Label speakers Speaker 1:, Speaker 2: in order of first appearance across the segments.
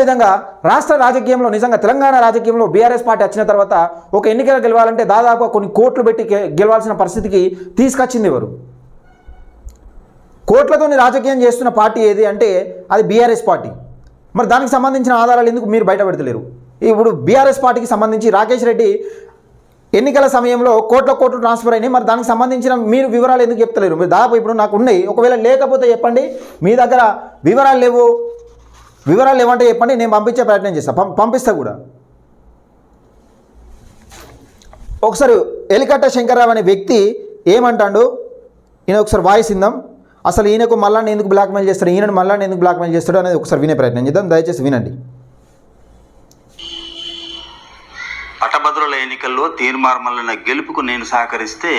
Speaker 1: అదేవిధంగా రాష్ట్ర రాజకీయంలో నిజంగా తెలంగాణ రాజకీయంలో బీఆర్ఎస్ పార్టీ వచ్చిన తర్వాత ఒక ఎన్నికలు గెలవాలంటే దాదాపు కొన్ని కోట్లు పెట్టి గెలవాల్సిన పరిస్థితికి తీసుకొచ్చింది ఎవరు? కోట్లతోని రాజకీయం చేస్తున్న పార్టీ ఏది అంటే అది బీఆర్ఎస్ పార్టీ. మరి దానికి సంబంధించిన ఆధారాలు ఎందుకు మీరు బయట పెడతలేరు? ఇప్పుడు బీఆర్ఎస్ పార్టీకి సంబంధించి రాకేష్ రెడ్డి ఎన్నికల సమయంలో కోట్లు ట్రాన్స్ఫర్ అయినాయి. మరి దానికి సంబంధించిన మీరు వివరాలు ఎందుకు చెప్తలేరు? మీరు దాదాపు ఇప్పుడు నాకు ఉన్నాయి, ఒకవేళ లేకపోతే చెప్పండి. మీ దగ్గర వివరాలు లేవంటే చెప్పండి, నేను పంపించే ప్రయత్నం చేస్తాను, పంపిస్తా కూడా. ఒకసారి ఎలికట్ట శంకర్రావు అనే వ్యక్తి ఏమంటాడు ఈయన ఒకసారి వాయిస్ ఇందాం. అసలు ఈయనకు మల్లాన్ని ఎందుకు బ్లాక్మెయిల్ చేస్తాడు, ఈయనను మల్లాన్ని ఎందుకు బ్లాక్మెయిల్ చేస్తాడు అనేది ఒకసారి వినే ప్రయత్నం చేద్దాం. దయచేసి వినండి.
Speaker 2: పట్టభద్రుల ఎన్నికల్లో తీర్మార్మల గెలుపుకు నేను సహకరిస్తే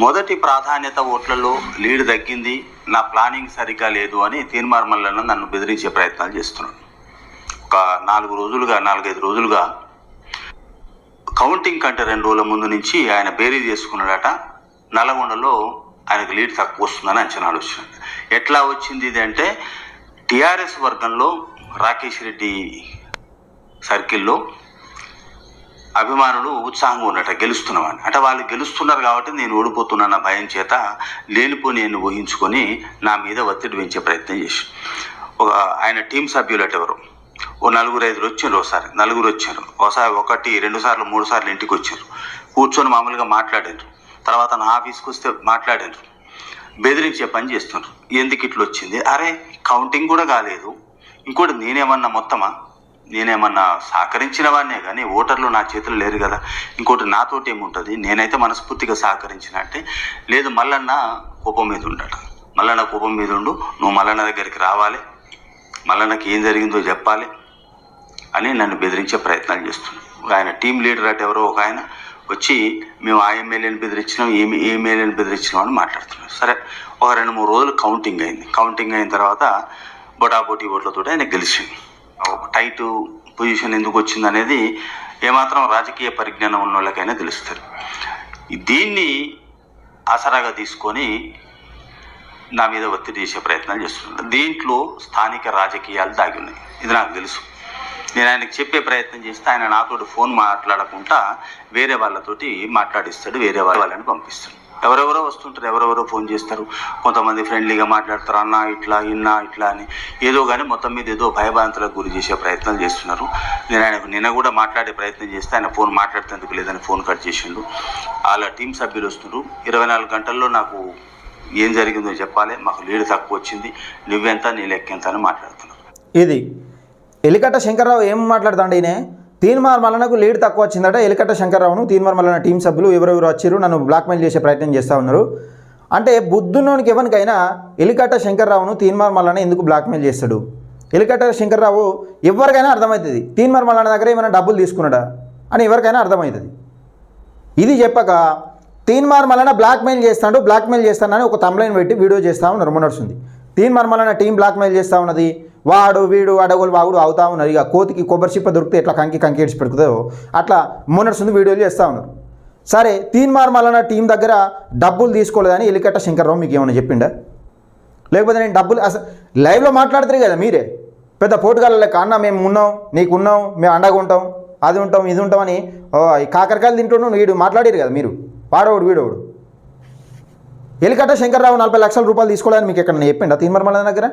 Speaker 2: మొదటి ప్రాధాన్యత ఓట్లలో లీడ్ తగ్గింది, నా ప్లానింగ్ సరిగ్గా లేదు అని తీర్మార్మలను నన్ను బెదిరించే ప్రయత్నాలు చేస్తున్నాను. ఒక 4-5 రోజులుగా కౌంటింగ్ కంటే 2 రోజుల ముందు నుంచి ఆయన బేరీ చేసుకున్నాడట. నల్గొండలో ఆయనకు లీడ్ తక్కువ వస్తుందని అంచనాలు వచ్చినాయి. ఎట్లా వచ్చింది ఇది అంటే టీఆర్ఎస్ వర్గంలో రాకేష్ రెడ్డి సర్కిల్లో అభిమానులు ఉత్సాహంగా ఉన్నట్ట గెలుస్తున్నామని. అంటే వాళ్ళు గెలుస్తున్నారు కాబట్టి నేను ఓడిపోతున్నా భయం చేత లేనిపోని నేను ఊహించుకొని నా మీద ఒత్తిడి పెంచే ప్రయత్నం చేసి ఆయన టీం సభ్యులు అటు ఎవరు 4-5 వచ్చారు. ఒకసారి 4 వచ్చారు, ఒకసారి 1-2 సార్లు 3 సార్లు ఇంటికి వచ్చారు, కూర్చొని మామూలుగా మాట్లాడారు. తర్వాత నా ఆఫీస్కి వస్తే మాట్లాడారు, బెదిరించే పని చేస్తున్నారు. ఎందుకు ఇట్లా వచ్చింది? అరే కౌంటింగ్ కూడా కాలేదు, ఇంకోటి నేనేమన్నా సహకరించిన వాడినే కానీ ఓటర్లు నా చేతులు లేరు కదా, ఇంకోటి నాతోటి ఏముంటుంది, నేనైతే మనస్ఫూర్తిగా సహకరించిన అంటే లేదు. మల్లన్న కోపం మీద ఉండు, నువ్వు మల్లన్న దగ్గరికి రావాలి, మల్లన్నకి ఏం జరిగిందో చెప్పాలి అని నన్ను బెదిరించే ప్రయత్నాలు చేస్తున్నాను. ఆయన టీం లీడర్ అటు ఎవరో ఒక ఆయన వచ్చి మేము ఆ ఎమ్మెల్యేని బెదిరించినాం, ఏ ఎమ్మెల్యేని బెదిరించినాం అని మాట్లాడుతున్నాం. సరే, ఒక 2-3 రోజులు కౌంటింగ్ అయిన తర్వాత బొటాబొటీ ఓట్లతో ఆయన గెలిచింది. టైట్ పొజిషన్ ఎందుకు వచ్చింది అనేది ఏమాత్రం రాజకీయ పరిజ్ఞానం ఉన్న వాళ్ళకైనా తెలుస్తుంది. దీన్ని ఆసరాగా తీసుకొని నా మీద ఒత్తిడి చేసే ప్రయత్నాలు చేస్తున్నారు. దీంట్లో స్థానిక రాజకీయాలు దాగి ఉన్నాయి, ఇది నాకు తెలుసు. నేను ఆయనకు చెప్పే ప్రయత్నం చేస్తే ఆయన నాతోటి ఫోన్ మాట్లాడకుండా వేరే వాళ్ళతోటి మాట్లాడిస్తాడు, వేరే వాళ్ళని పంపిస్తాడు. ఎవరెవరో వస్తుంటారు, ఎవరెవరో ఫోన్ చేస్తారు, కొంతమంది ఫ్రెండ్లీగా మాట్లాడతారు, అన్న ఇట్లా ఇట్లా అని ఏదో కానీ మొత్తం మీద ఏదో భయభ్రాంతులకు గురి చేసే ప్రయత్నాలు చేస్తున్నారు. నేను ఆయనకు నిన్న కూడా మాట్లాడే ప్రయత్నం చేస్తే ఆయన ఫోన్ మాట్లాడేందుకు లేదని ఫోన్ కట్ చేసిండు. వాళ్ళ టీం సభ్యులు వస్తున్నారు, 24 గంటల్లో నాకు ఏం జరిగిందో చెప్పాలి, మాకు లీడ్ తక్కువ వచ్చింది, నువ్వెంత నీ లెక్కెంత అని మాట్లాడుతున్నారు.
Speaker 1: ఇది ఎలికట్ట శంకర్రావు ఏం మాట్లాడుతాండి, ఈయన తీన్మార్ మల్లన్నకు లీడ్ తక్కువ వచ్చిందట. ఎలికట్ట శంకర్రావును తీన్మార్ మల్లన్న టీం సభ్యులు ఎవరెవరు వచ్చారు నన్ను బ్లాక్మెయిల్ చేసే ప్రయత్నం చేస్తూ ఉన్నారు అంటే బుద్ధున్నోనికి ఎవరికైనా ఎలికట్ట శంకర్రావును తీన్మార్ మల్లన్న ఎందుకు బ్లాక్మెయిల్ చేస్తాడు? ఎలికట్ట శంకర్రావు ఎవరికైనా అర్థమవుతుంది తీన్మార్ మల్లన్న దగ్గర ఏమైనా డబ్బులు తీసుకున్నాడా అని ఎవరికైనా అర్థమవుతుంది. ఇది చెప్పక తీన్మార్ మల్లన్న బ్లాక్మెయిల్ చేస్తానని ఒక తమ్లైన్ పెట్టి వీడియో చేస్తూ ఉన్నారు. నడుస్తుంది తీన్మార్ మల్లన్న టీం బ్లాక్మెయిల్ చేస్తూ ఉన్నది, వాడు వీడు అడవులు వాగుడు అవుతా ఉన్నారు. ఇక కోతికి కొబ్బరి చిప్ప దొరికితే ఎట్లా కంకి ఏడ్చి పెడుతుందో అట్లా మొన్నడుస్తుంది వీడియోలు చేస్తూ ఉన్నారు. సరే, తీన్మార్ మల్లన్న టీం దగ్గర డబ్బులు తీసుకోలేదని ఎలికట్ట శంకర్రావు మీకు ఏమైనా చెప్పిండా? లేకపోతే నేను డబ్బులు అసలు లైవ్లో మాట్లాడుతారు కదా మీరే, పెద్ద పోటుగాళ్ళ లెక్క అన్న మేము ఉన్నాం, నీకు ఉన్నాం, మేము అండగా ఉంటాం, అది ఉంటాం ఇది ఉంటామని ఈ కాకరకాయలు తింటున్నాం వీడు మాట్లాడారు కదా మీరు, వాడోడు వీడోడు. ఎలికట్ట శంకర్రావు 40 లక్షల రూపాయలు తీసుకోవాలని మీకు ఎక్కడ చెప్పిండా తీన్మార్ మల్లన్న దగ్గర?